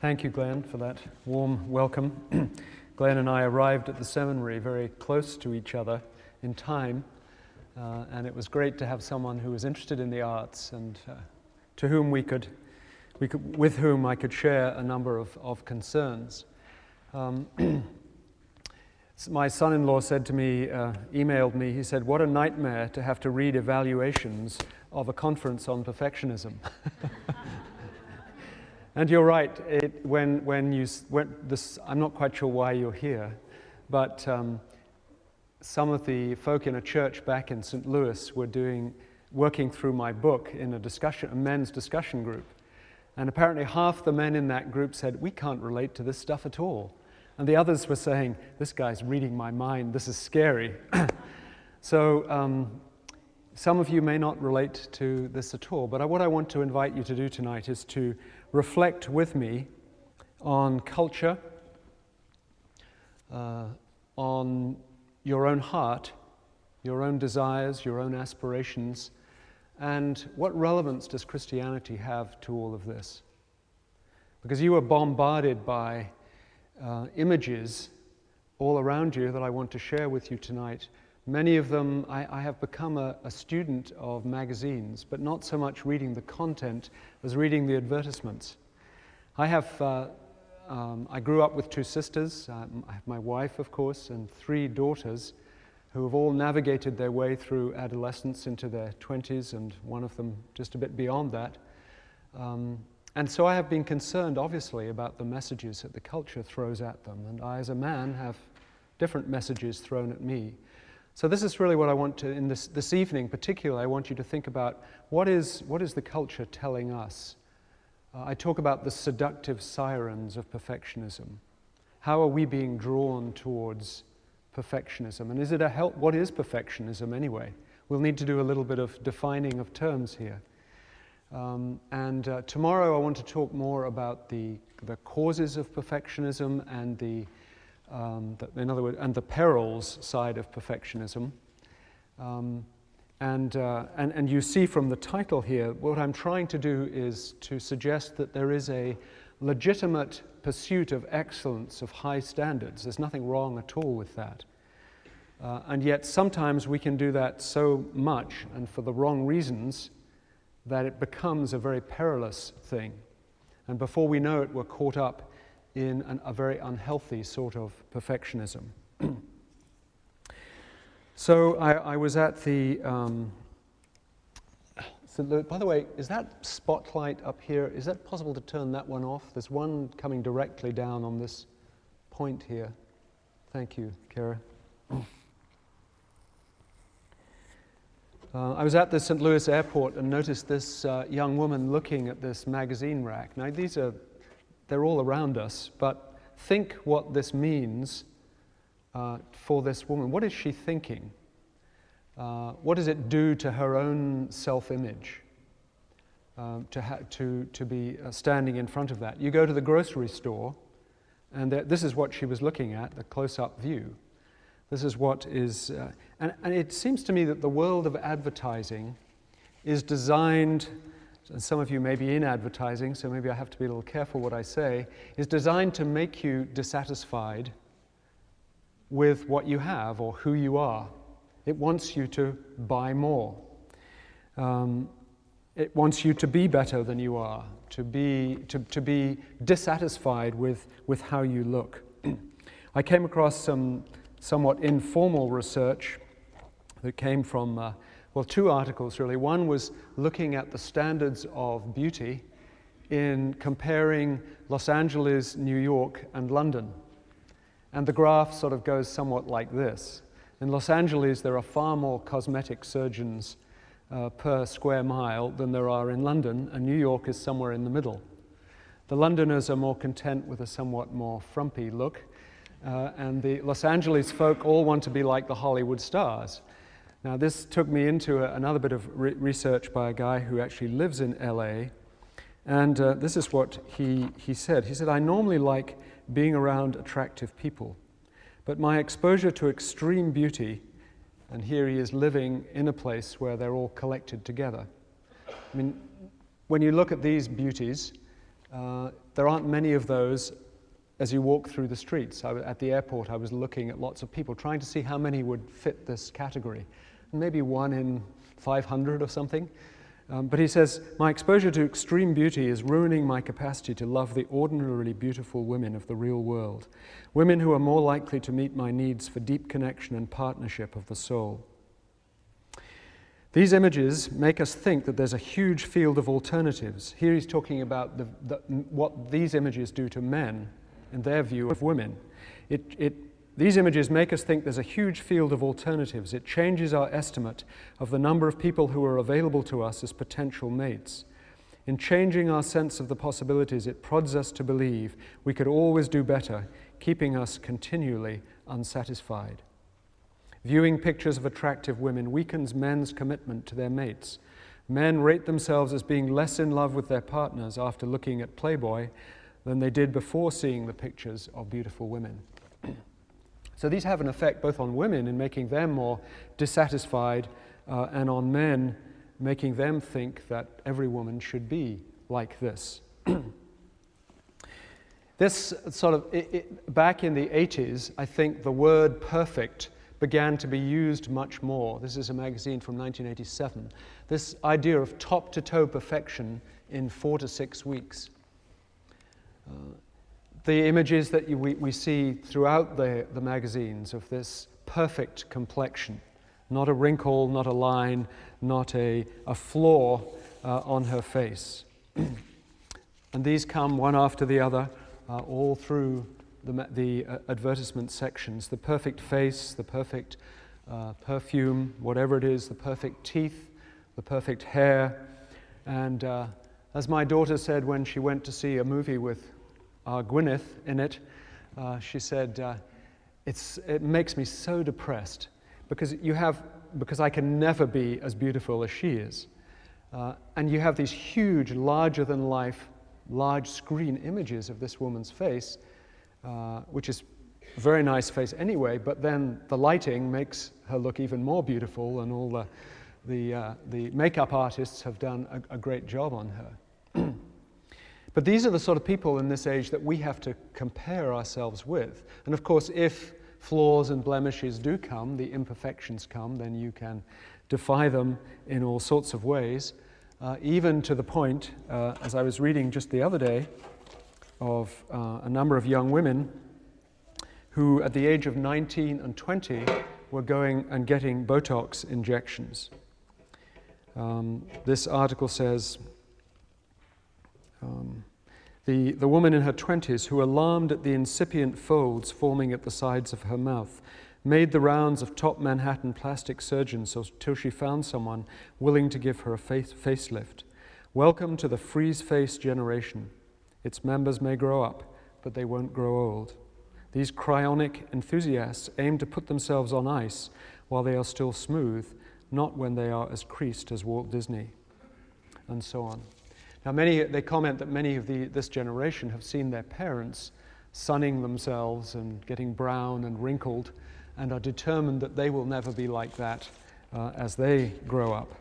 Thank you, Glenn, for that warm welcome. Glenn and I arrived at the seminary very close to each other in time, and it was great to have someone who was interested in the arts and to whom with whom I could share a number of concerns. My son-in-law said to me, emailed me, he said, "What a nightmare to have to read evaluations of a conference on perfectionism." And you're right, I'm not quite sure why you're here, but some of the folk in a church back in St. Louis were working through my book in a men's discussion group. And apparently half the men in that group said, "We can't relate to this stuff at all." And the others were saying, "This guy's reading my mind, this is scary." So some of you may not relate to this at all, but what I want to invite you to do tonight is to reflect with me on culture, on your own heart, your own desires, your own aspirations, and what relevance does Christianity have to all of this? Because you are bombarded by images all around you that I want to share with you tonight. Many of them, I have become a student of magazines, but not so much reading the content as reading the advertisements. I grew up with two sisters. I have my wife, of course, and three daughters who have all navigated their way through adolescence into their 20s, and one of them just a bit beyond that. And so I have been concerned, obviously, about the messages that the culture throws at them, and I, as a man, have different messages thrown at me. So this is really what I want to, in this evening particularly, I want you to think about what is the culture telling us? I talk about the seductive sirens of perfectionism. How are we being drawn towards perfectionism? And is it what is perfectionism anyway? We'll need to do a little bit of defining of terms here. Tomorrow I want to talk more about the causes of perfectionism and in other words, and the perils side of perfectionism. And you see from the title here, what I'm trying to do is to suggest that there is a legitimate pursuit of excellence, of high standards. There's nothing wrong at all with that. And yet sometimes we can do that so much and for the wrong reasons that it becomes a very perilous thing. And before we know it, we're caught up in a very unhealthy sort of perfectionism. So I was at the St. Louis. By the way, is that spotlight up here, is that possible to turn that one off? There's one coming directly down on this point here. Thank you, Kara. I was at the St. Louis airport and noticed this young woman looking at this magazine rack. Now they're all around us, but think what this means for this woman. What is she thinking? What does it do to her own self-image to be standing in front of that? You go to the grocery store, and this is what she was looking at, the close-up view. This is what is, and it seems to me that the world of advertising is designed, and some of you may be in advertising, so maybe I have to be a little careful what I say, is designed to make you dissatisfied with what you have or who you are. It wants you to buy more. It wants you to be better than you are, to be dissatisfied with how you look. I came across some somewhat informal research that came from two articles really. One was looking at the standards of beauty in comparing Los Angeles, New York, and London. And the graph sort of goes somewhat like this. In Los Angeles, there are far more cosmetic surgeons per square mile than there are in London, and New York is somewhere in the middle. The Londoners are more content with a somewhat more frumpy look, and the Los Angeles folk all want to be like the Hollywood stars. Now, this took me into another bit of research by a guy who actually lives in LA, and this is what he said. He said, "I normally like being around attractive people, but my exposure to extreme beauty," and here he is living in a place where they're all collected together. I mean, when you look at these beauties, There aren't many of those as you walk through the streets. At the airport, I was looking at lots of people, trying to see how many would fit this category. Maybe 1 in 500 or something. But he says, my exposure to extreme beauty is ruining my capacity to love the ordinarily beautiful women of the real world, women who are more likely to meet my needs for deep connection and partnership of the soul. These images make us think that there's a huge field of alternatives. Here he's talking about what these images do to men in their view of women. These images make us think there's a huge field of alternatives. It changes our estimate of the number of people who are available to us as potential mates. In changing our sense of the possibilities, it prods us to believe we could always do better, keeping us continually unsatisfied. Viewing pictures of attractive women weakens men's commitment to their mates. Men rate themselves as being less in love with their partners after looking at Playboy than they did before seeing the pictures of beautiful women. So these have an effect both on women in making them more dissatisfied and on men making them think that every woman should be like this. This sort of, back in the 80s, I think the word perfect began to be used much more. This is a magazine from 1987. This idea of top-to-toe perfection in 4 to 6 weeks. The images that we see throughout the magazines of this perfect complexion, not a wrinkle, not a line, not a flaw on her face. And these come one after the other all through the advertisement sections. The perfect face, the perfect perfume, whatever it is, the perfect teeth, the perfect hair. And as my daughter said when she went to see a movie with Gwyneth in it, she said, it makes me so depressed because I can never be as beautiful as she is. And you have these huge, larger-than-life, large screen images of this woman's face, which is a very nice face anyway, but then the lighting makes her look even more beautiful, and all the makeup artists have done a great job on her. But these are the sort of people in this age that we have to compare ourselves with. And of course, if flaws and blemishes do come, the imperfections come, then you can defy them in all sorts of ways, even to the point, as I was reading just the other day, of a number of young women who, at the age of 19 and 20, were going and getting Botox injections. This article says, the woman in her 20s, who, alarmed at the incipient folds forming at the sides of her mouth, made the rounds of top Manhattan plastic surgeons till she found someone willing to give her a facelift. Welcome to the freeze-face generation. Its members may grow up, but they won't grow old. These cryonic enthusiasts aim to put themselves on ice while they are still smooth, not when they are as creased as Walt Disney, and so on. Now, they comment that many of this generation have seen their parents sunning themselves and getting brown and wrinkled, and are determined that they will never be like that as they grow up.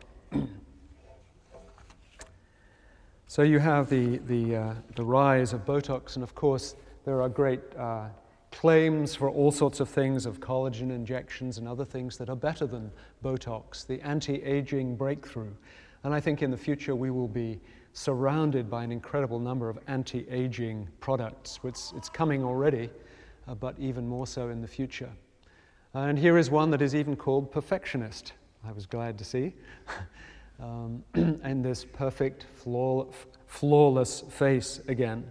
So you have the rise of Botox, and of course there are great claims for all sorts of things, of collagen injections and other things that are better than Botox, the anti-aging breakthrough. And I think in the future we will be surrounded by an incredible number of anti-aging products. It's coming already, but even more so in the future. And here is one that is even called Perfectionist, I was glad to see. And this perfect, flawless face again.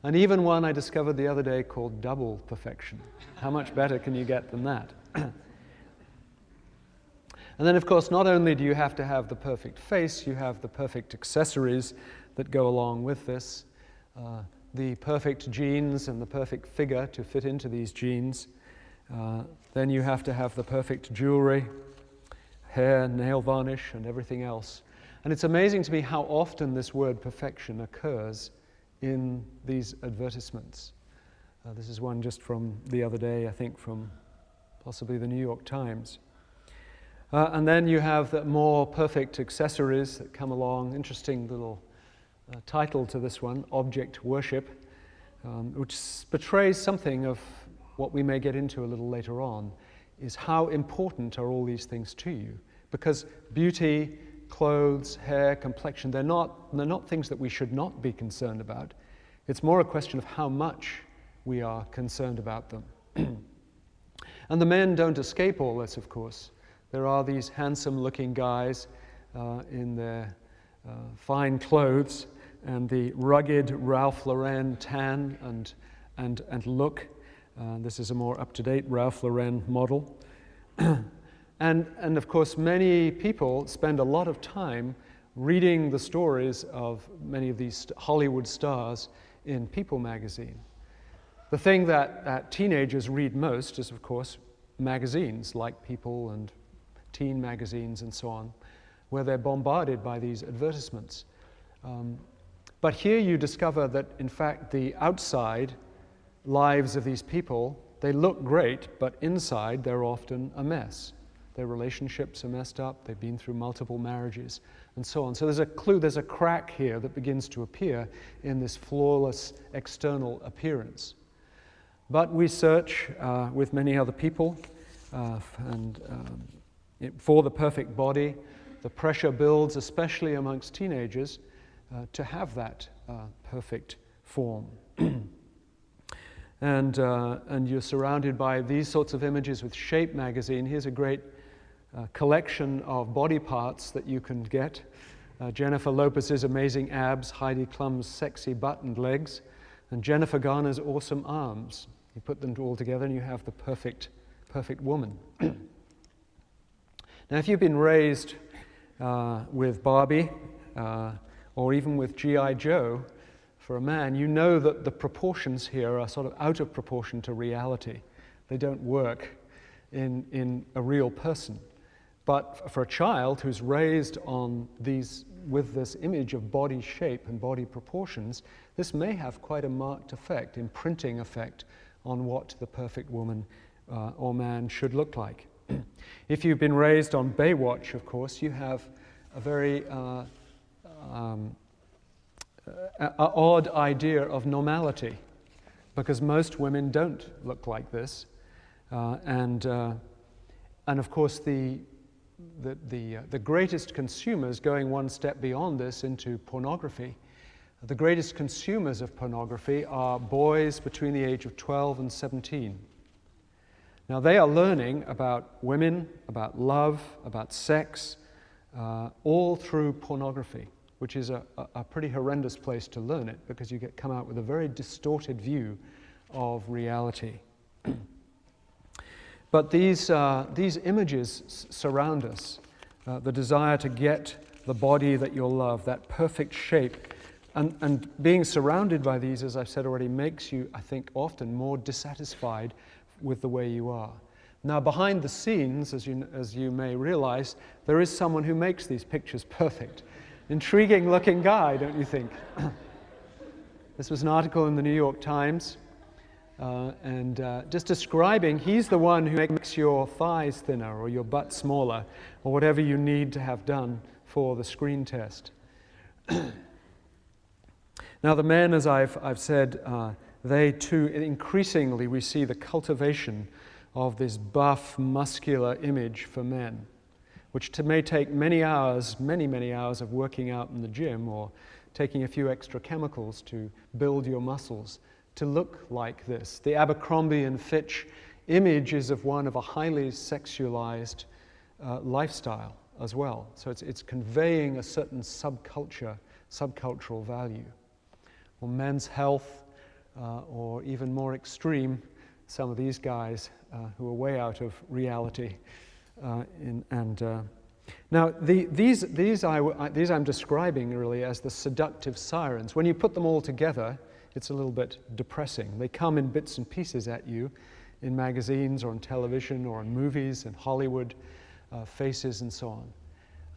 And even one I discovered the other day called Double Perfection. How much better can you get than that? And then, of course, not only do you have to have the perfect face, you have the perfect accessories that go along with this, the perfect jeans and the perfect figure to fit into these jeans. Then you have to have the perfect jewelry, hair, nail varnish, and everything else. And it's amazing to me how often this word perfection occurs in these advertisements. This is one just from the other day, I think from possibly the New York Times. And then you have the more perfect accessories that come along, interesting little title to this one, Object Worship, which betrays something of what we may get into a little later on, is how important are all these things to you? Because beauty, clothes, hair, complexion, they're not things that we should not be concerned about. It's more a question of how much we are concerned about them. And the men don't escape all this, of course. There are these handsome-looking guys in their fine clothes and the rugged Ralph Lauren tan and look. This is a more up-to-date Ralph Lauren model. And of course, many people spend a lot of time reading the stories of many of these Hollywood stars in People magazine. The thing that teenagers read most is, of course, magazines like People and teen magazines and so on, where they're bombarded by these advertisements. But here you discover that, in fact, the outside lives of these people, they look great, but inside they're often a mess. Their relationships are messed up, they've been through multiple marriages, and so on. So there's a clue, there's a crack here that begins to appear in this flawless external appearance. But we search with many other people for the perfect body. The pressure builds, especially amongst teenagers, to have that perfect form. And you're surrounded by these sorts of images with Shape magazine. Here's a great collection of body parts that you can get. Jennifer Lopez's amazing abs, Heidi Klum's sexy butt and legs, and Jennifer Garner's awesome arms. You put them all together and you have the perfect woman. Now, if you've been raised with Barbie or even with G.I. Joe, for a man, you know that the proportions here are sort of out of proportion to reality. They don't work in a real person. But for a child who's raised with this image of body shape and body proportions, this may have quite a marked effect, imprinting effect, on what the perfect woman or man should look like. If you've been raised on Baywatch, of course, you have a very odd idea of normality, because most women don't look like this, and of course the greatest consumers, going one step beyond this into pornography, the greatest consumers of pornography are boys between the age of 12 and 17. Now they are learning about women, about love, about sex, all through pornography, which is a pretty horrendous place to learn it, because you come out with a very distorted view of reality. But these images surround us, the desire to get the body that you'll love, that perfect shape. And being surrounded by these, as I've said already, makes you, I think, often more dissatisfied with the way you are. Now, behind the scenes, as you may realize, there is someone who makes these pictures perfect. Intriguing looking guy, don't you think? This was an article in the New York Times, and just describing, he's the one who makes your thighs thinner or your butt smaller or whatever you need to have done for the screen test. Now the men, as I've said, they too, increasingly we see the cultivation of this buff, muscular image for men, which may take many hours, many hours of working out in the gym or taking a few extra chemicals to build your muscles to look like this. The Abercrombie and Fitch image is of one of a highly sexualized lifestyle as well. So it's conveying a certain subcultural value. Or men's health, or even more extreme, some of these guys who are way out of reality. Now, these I'm describing really as the seductive sirens. When you put them all together, it's a little bit depressing. They come in bits and pieces at you in magazines or on television or in movies and Hollywood faces and so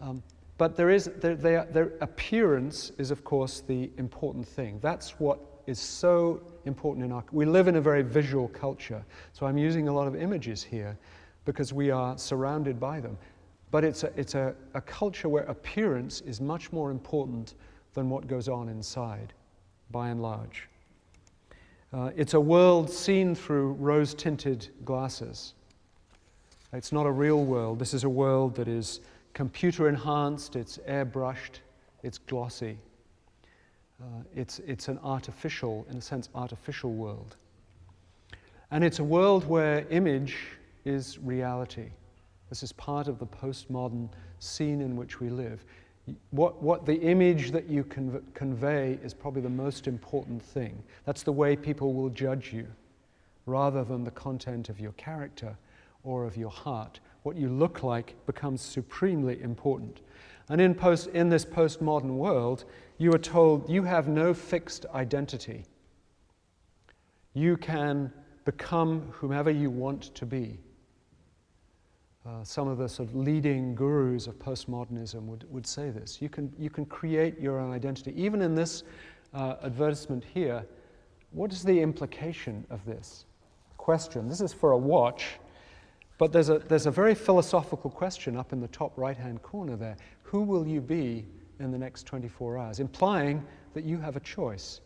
on. But their appearance is, of course, the important thing. That's what is so important in we live in a very visual culture. So I'm using a lot of images here because we are surrounded by them. But it's a culture where appearance is much more important than what goes on inside, by and large. It's a world seen through rose-tinted glasses. It's not a real world. This is a world that is computer-enhanced, it's airbrushed, it's glossy. It's an artificial, in a sense, artificial world. And it's a world where image is reality. This is part of the postmodern scene in which we live. What the image that you convey is probably the most important thing. That's the way people will judge you, rather than the content of your character or of your heart. What you look like becomes supremely important. And in this postmodern world, you are told you have no fixed identity. You can become whomever you want to be. Some of the sort of leading gurus of postmodernism would say this. You can create your own identity. Even in this advertisement here, what is the implication of this question? This is for a watch, but there's a very philosophical question up in the top right-hand corner there. Who will you be in the next 24 hours? Implying that you have a choice,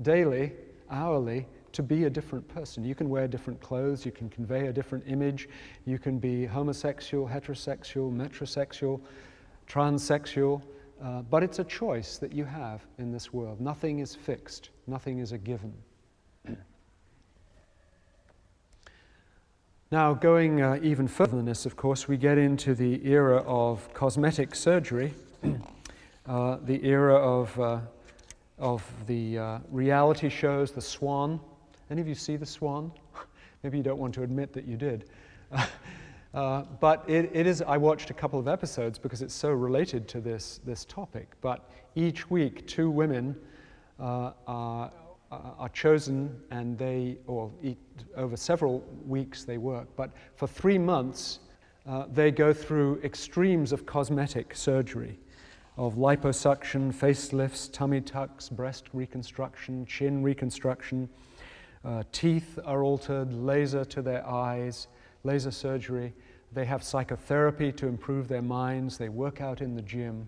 daily, hourly, to be a different person. You can wear different clothes, you can convey a different image, you can be homosexual, heterosexual, metrosexual, transsexual, but it's a choice that you have in this world. Nothing is fixed, nothing is a given. Now, going even further than this, of course, we get into the era of cosmetic surgery, the era of the reality shows, The Swan. Any of you see The Swan? Maybe you don't want to admit that you did. But it is, I watched a couple of episodes because it's so related to this topic. But each week, 2 women are chosen, and over several weeks they work. But for 3 months, they go through extremes of cosmetic surgery, of liposuction, facelifts, tummy tucks, breast reconstruction, chin reconstruction. Teeth are altered, laser to their eyes, laser surgery. They have psychotherapy to improve their minds. They work out in the gym.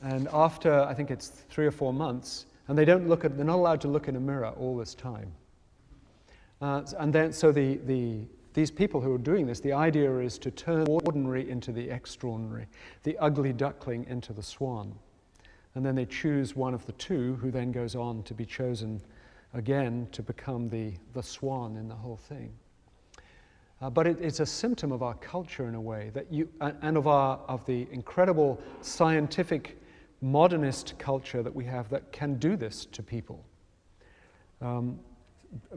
And after, I think it's 3 or 4 months, and they're not allowed to look in a mirror all this time. And then, so these people who are doing this, the idea is to turn the ordinary into the extraordinary, the ugly duckling into the swan. And then they choose one of the 2 who then goes on to be chosen again to become the swan in the whole thing. But it's a symptom of our culture in a way, that and of the incredible scientific modernist culture that we have that can do this to people.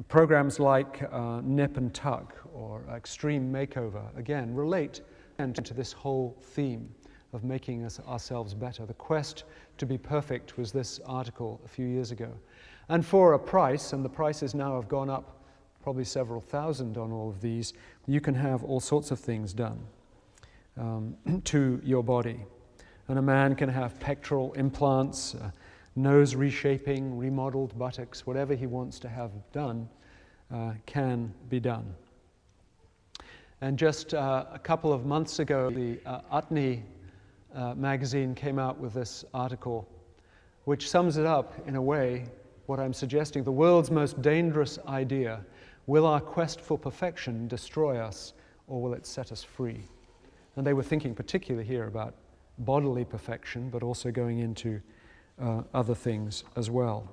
Programs like Nip and Tuck or Extreme Makeover, again, relate to this whole theme of making ourselves better. The quest to be perfect was this article a few years ago. And for a price, and the prices now have gone up probably several thousand on all of these, you can have all sorts of things done to your body. And a man can have pectoral implants, nose reshaping, remodeled buttocks, whatever he wants to have done can be done. And just a couple of months ago, the Utne magazine came out with this article, which sums it up in a way, what I'm suggesting: the world's most dangerous idea. Will our quest for perfection destroy us, or will it set us free? And they were thinking particularly here about bodily perfection, but also going into other things as well.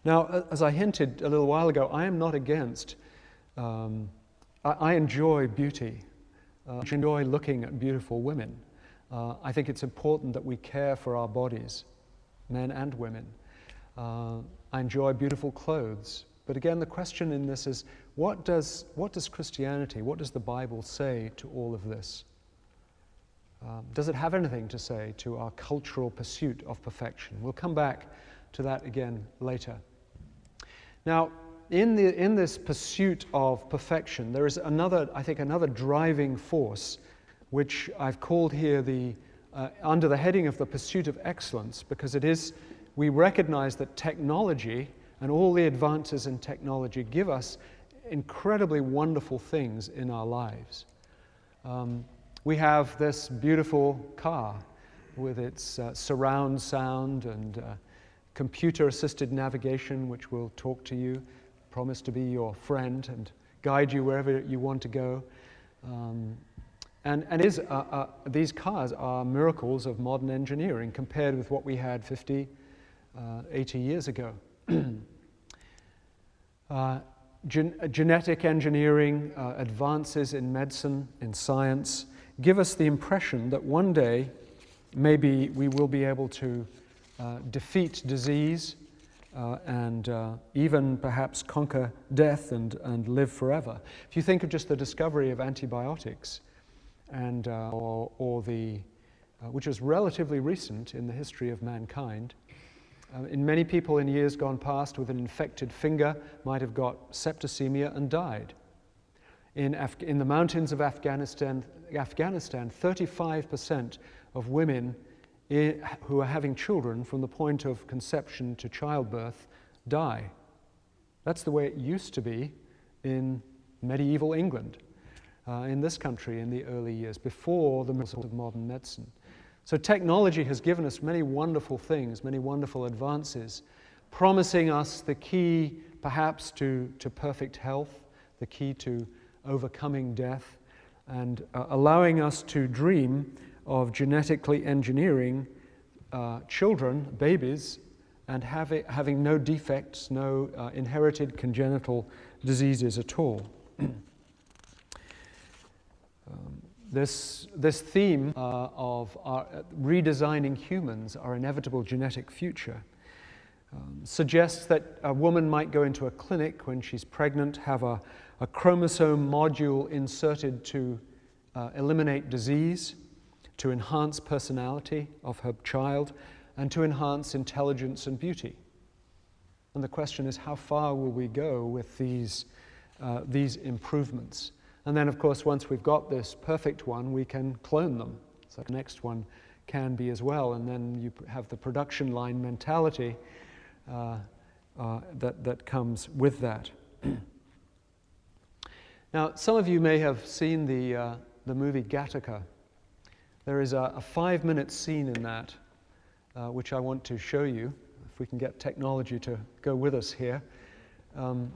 Now, as I hinted a little while ago, I am not against, I enjoy beauty. I enjoy looking at beautiful women. I think it's important that we care for our bodies, men and women. I enjoy beautiful clothes. But again, the question in this is, what does Christianity, what does the Bible say to all of this? Does it have anything to say to our cultural pursuit of perfection? We'll come back to that again later. Now, in this pursuit of perfection, there is another driving force, which I've called here under the heading of the pursuit of excellence, because we recognize that technology and all the advances in technology give us incredibly wonderful things in our lives. We have this beautiful car with its surround sound and computer-assisted navigation, which will talk to you, promise to be your friend and guide you wherever you want to go. These cars are miracles of modern engineering compared with what we had 50, 80 years ago. Genetic engineering, advances in medicine, in science, give us the impression that one day maybe we will be able to defeat disease and even perhaps conquer death and live forever. If you think of just the discovery of antibiotics, and which was relatively recent in the history of mankind, in many people in years gone past with an infected finger might have got septicemia and died. In the mountains of Afghanistan, 35% of women who are having children from the point of conception to childbirth die. That's the way it used to be in medieval England, in this country in the early years, before the miracles of modern medicine. So technology has given us many wonderful things, many wonderful advances, promising us the key perhaps to perfect health, the key to overcoming death, and allowing us to dream of genetically engineering children, babies, and having no defects, no inherited congenital diseases at all. This theme of redesigning humans, our inevitable genetic future, suggests that a woman might go into a clinic when she's pregnant, have a chromosome module inserted to eliminate disease, to enhance personality of her child, and to enhance intelligence and beauty. And the question is, how far will we go with these improvements? And then, of course, once we've got this perfect one, we can clone them. So the next one can be as well. And then you have the production line mentality that comes with that. Now, some of you may have seen the movie Gattaca. There is a 5-minute scene in that, which I want to show you, if we can get technology to go with us here. And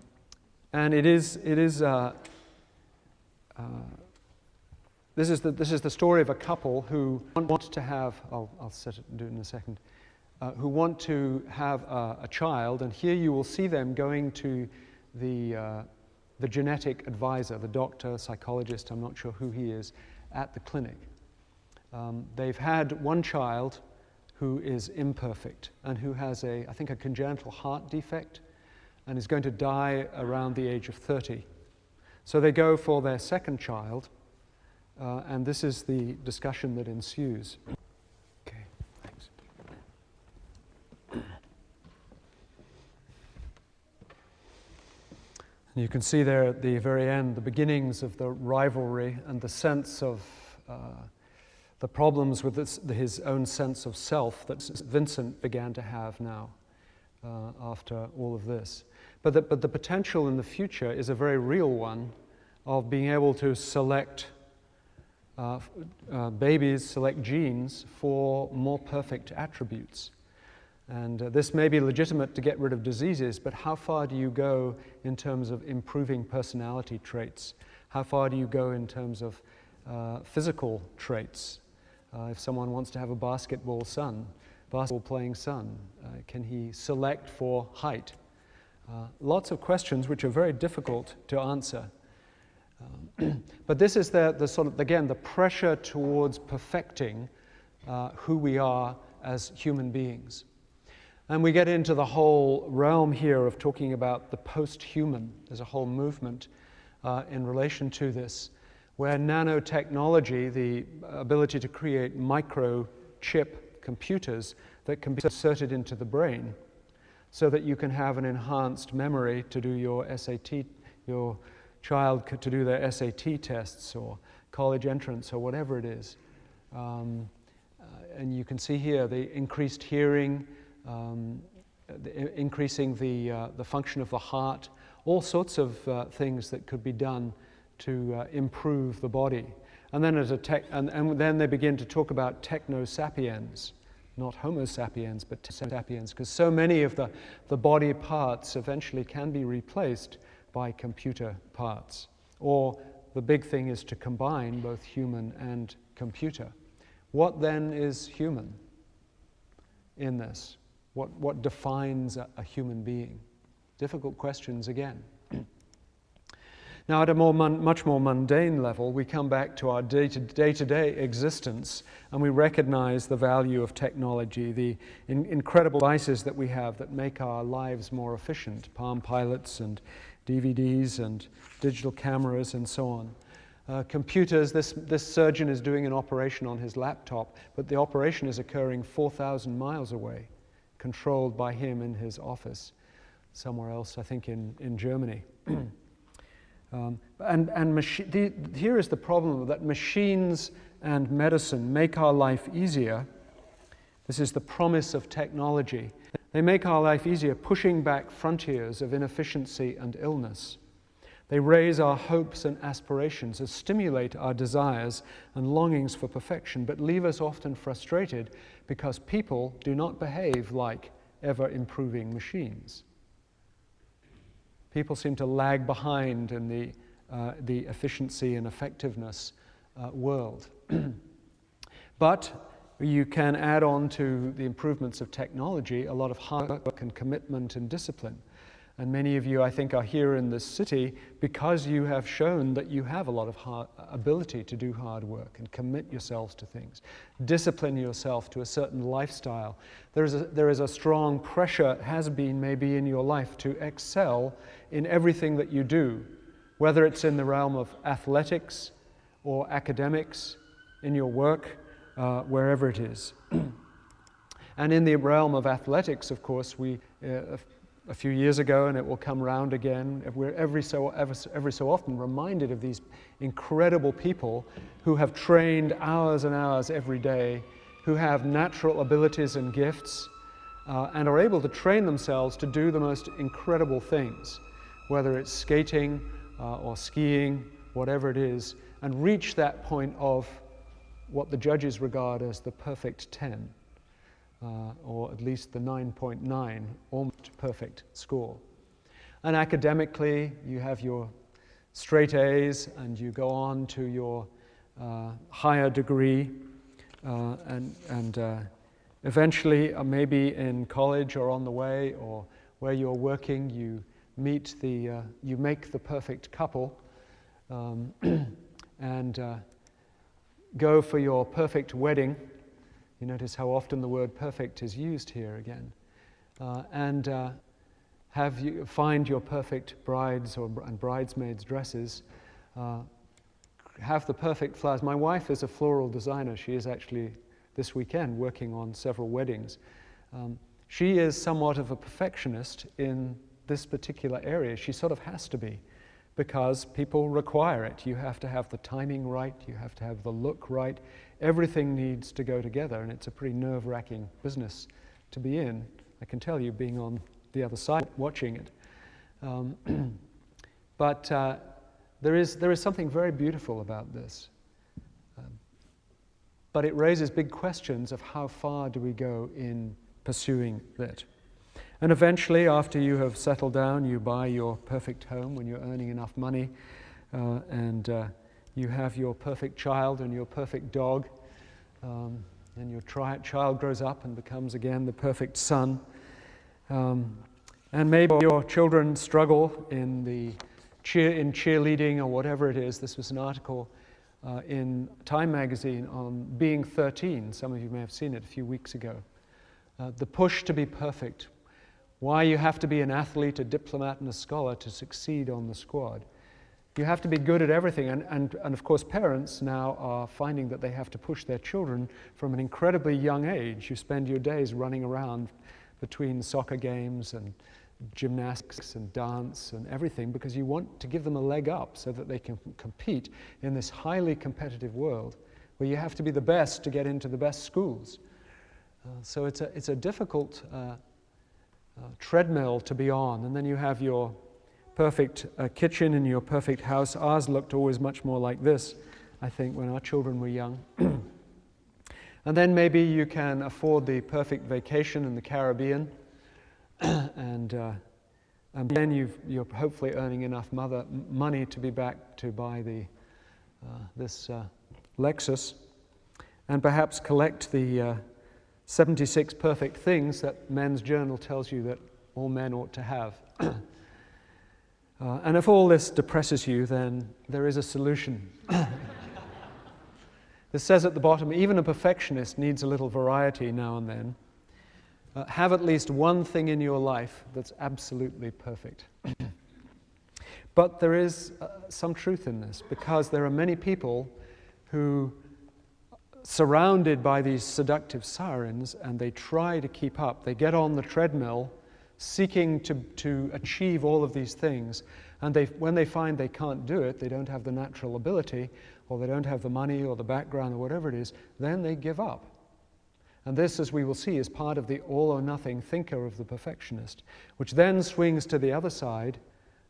this is the story of a couple who want to have, I'll set it and do it in a second, who want to have a child, and here you will see them going to the genetic advisor, the doctor, psychologist, I'm not sure who he is, at the clinic. They've had one child who is imperfect and who has I think a congenital heart defect and is going to die around the age of 30. So they go for their second child, and this is the discussion that ensues. Okay, thanks. And you can see there at the very end the beginnings of the rivalry and the sense of the problems with his own sense of self that Vincent began to have now after all of this. But the potential in the future is a very real one of being able to select babies, select genes for more perfect attributes. And this may be legitimate to get rid of diseases, but how far do you go in terms of improving personality traits? How far do you go in terms of physical traits? If someone wants to have a basketball playing son, can he select for height? Lots of questions which are very difficult to answer. But this is the sort of, again, the pressure towards perfecting who we are as human beings. And we get into the whole realm here of talking about the post-human. There's a whole movement in relation to this, where nanotechnology, the ability to create microchip computers that can be inserted into the brain so that you can have an enhanced memory to do your SAT, your child to do their SAT tests or college entrance or whatever it is. And you can see here the increased hearing, increasing the function of the heart, all sorts of things that could be done to improve the body. And then and then they begin to talk about techno-sapiens, not Homo sapiens, but sapiens, because so many of the body parts eventually can be replaced by computer parts. Or the big thing is to combine both human and computer. What then is human in this? What defines a human being? Difficult questions again. Now, at a much more mundane level, we come back to our day-to-day existence, and we recognize the value of technology, the incredible devices that we have that make our lives more efficient, Palm Pilots and DVDs and digital cameras and so on. Computers, this surgeon is doing an operation on his laptop, but the operation is occurring 4,000 miles away, controlled by him in his office, somewhere else, I think in Germany. Here is the problem, that machines and medicine make our life easier. This is the promise of technology. They make our life easier, pushing back frontiers of inefficiency and illness. They raise our hopes and aspirations, and stimulate our desires and longings for perfection, but leave us often frustrated because people do not behave like ever-improving machines. People seem to lag behind in the efficiency and effectiveness world. But you can add on to the improvements of technology a lot of hard work and commitment and discipline. And many of you, I think, are here in this city because you have shown that you have a lot of ability to do hard work and commit yourselves to things. Discipline yourself to a certain lifestyle. There is a strong pressure, has been maybe in your life, to excel in everything that you do, whether it's in the realm of athletics or academics, in your work, wherever it is. And in the realm of athletics, of course, we a few years ago, and it will come round again, we're every so often reminded of these incredible people who have trained hours and hours every day, who have natural abilities and gifts, and are able to train themselves to do the most incredible things, whether it's skating or skiing, whatever it is, and reach that point of what the judges regard as the perfect 10. Or at least the 9.9, almost perfect score. And academically, you have your straight A's and you go on to your higher degree, and eventually, maybe in college or on the way or where you're working, you make the perfect couple, and go for your perfect wedding. You notice how often the word perfect is used here again. And find your perfect brides and bridesmaids' dresses. Have the perfect flowers. My wife is a floral designer. She is actually this weekend working on several weddings. She is somewhat of a perfectionist in this particular area. She sort of has to be, because people require it. You have to have the timing right. You have to have the look right. Everything needs to go together, and it's a pretty nerve-wracking business to be in. I can tell you, being on the other side, watching it. But there is something very beautiful about this. But it raises big questions of how far do we go in pursuing that. And eventually, after you have settled down, you buy your perfect home when you're earning enough money, and you have your perfect child and your perfect dog, and your child grows up and becomes again the perfect son. And maybe your children struggle in cheerleading or whatever it is. This was an article in Time magazine on being 13. Some of you may have seen it a few weeks ago. The push to be perfect. Why you have to be an athlete, a diplomat, and a scholar to succeed on the squad. You have to be good at everything, and of course parents now are finding that they have to push their children from an incredibly young age. You spend your days running around between soccer games and gymnastics and dance and everything because you want to give them a leg up so that they can compete in this highly competitive world where you have to be the best to get into the best schools. So it's a difficult treadmill to be on, and then you have your perfect kitchen in your perfect house. Ours looked always much more like this I think, when our children were young. And then maybe you can afford the perfect vacation in the Caribbean, and then you're hopefully earning enough money to be back to buy this Lexus, and perhaps collect the 76 perfect things that Men's Journal tells you that all men ought to have. And if all this depresses you, then there is a solution. This says at the bottom, even a perfectionist needs a little variety now and then. Have at least one thing in your life that's absolutely perfect. But there is some truth in this, because there are many people who, surrounded by these seductive sirens, and they try to keep up. They get on the treadmill seeking to achieve all of these things, and when they find they can't do it, they don't have the natural ability, or they don't have the money or the background or whatever it is, then they give up. And this, as we will see, is part of the all-or-nothing thinker of the perfectionist, which then swings to the other side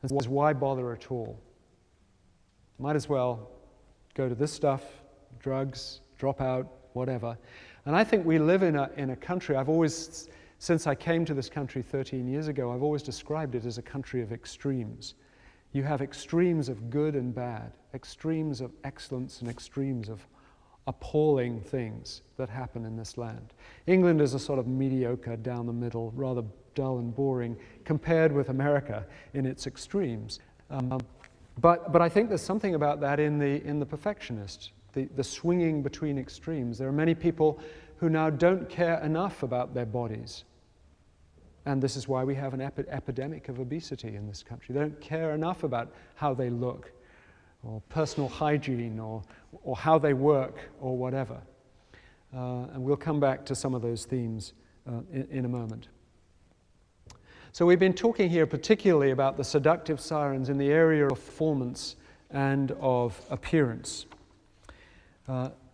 and says, why bother at all? Might as well go to this stuff, drugs, drop out, whatever. And I think we live in a country, since I came to this country 13 years ago, I've always described it as a country of extremes. You have extremes of good and bad, extremes of excellence and extremes of appalling things that happen in this land. England is a sort of mediocre, down the middle, rather dull and boring, compared with America in its extremes. But I think there's something about that in the perfectionist, the swinging between extremes. There are many people who now don't care enough about their bodies. And this is why we have an epidemic of obesity in this country. They don't care enough about how they look, or personal hygiene, or how they work, or whatever. And we'll come back to some of those themes in a moment. So we've been talking here particularly about the seductive sirens in the area of performance and of appearance.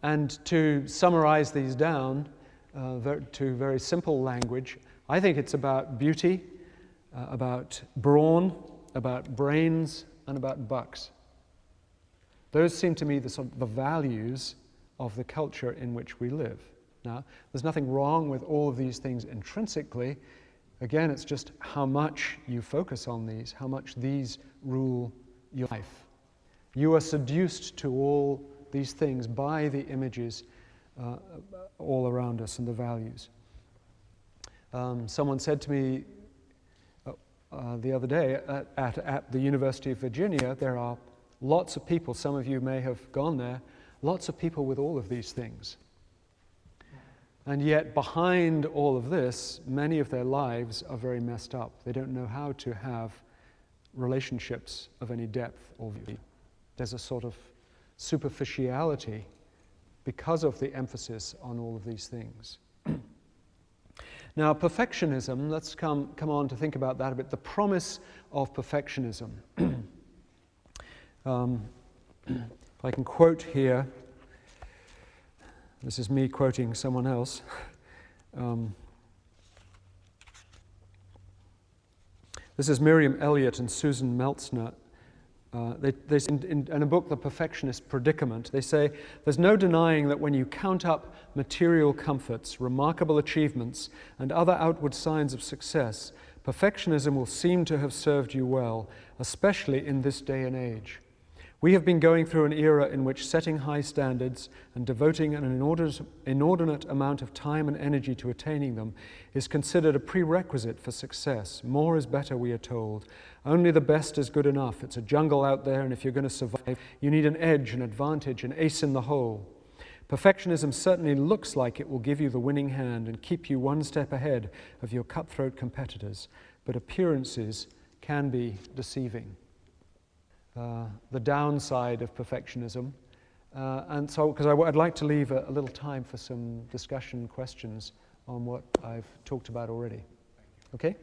And to summarize these down to very simple language, I think it's about beauty, about brawn, about brains, and about bucks. Those seem to me the values of the culture in which we live. Now, there's nothing wrong with all of these things intrinsically. Again, it's just how much you focus on these, how much these rule your life. You are seduced to all these things by the images all around us and the values. Someone said to me the other day at the University of Virginia, there are lots of people, some of you may have gone there, lots of people with all of these things. And yet behind all of this, many of their lives are very messed up. They don't know how to have relationships of any depth or value. There's a sort of superficiality because of the emphasis on all of these things. Now, perfectionism, let's come on to think about that a bit. The promise of perfectionism. If I can quote here, this is me quoting someone else. This is Miriam Elliott and Susan Meltzner. In a book, The Perfectionist Predicament, they say, there's no denying that when you count up material comforts, remarkable achievements, and other outward signs of success, perfectionism will seem to have served you well, especially in this day and age. We have been going through an era in which setting high standards and devoting an inordinate amount of time and energy to attaining them is considered a prerequisite for success. More is better, we are told. Only the best is good enough. It's a jungle out there, and if you're going to survive, you need an edge, an advantage, an ace in the hole. Perfectionism certainly looks like it will give you the winning hand and keep you one step ahead of your cutthroat competitors, but appearances can be deceiving. The downside of perfectionism. And so, because I'd like to leave a little time for some discussion questions on what I've talked about already. Okay?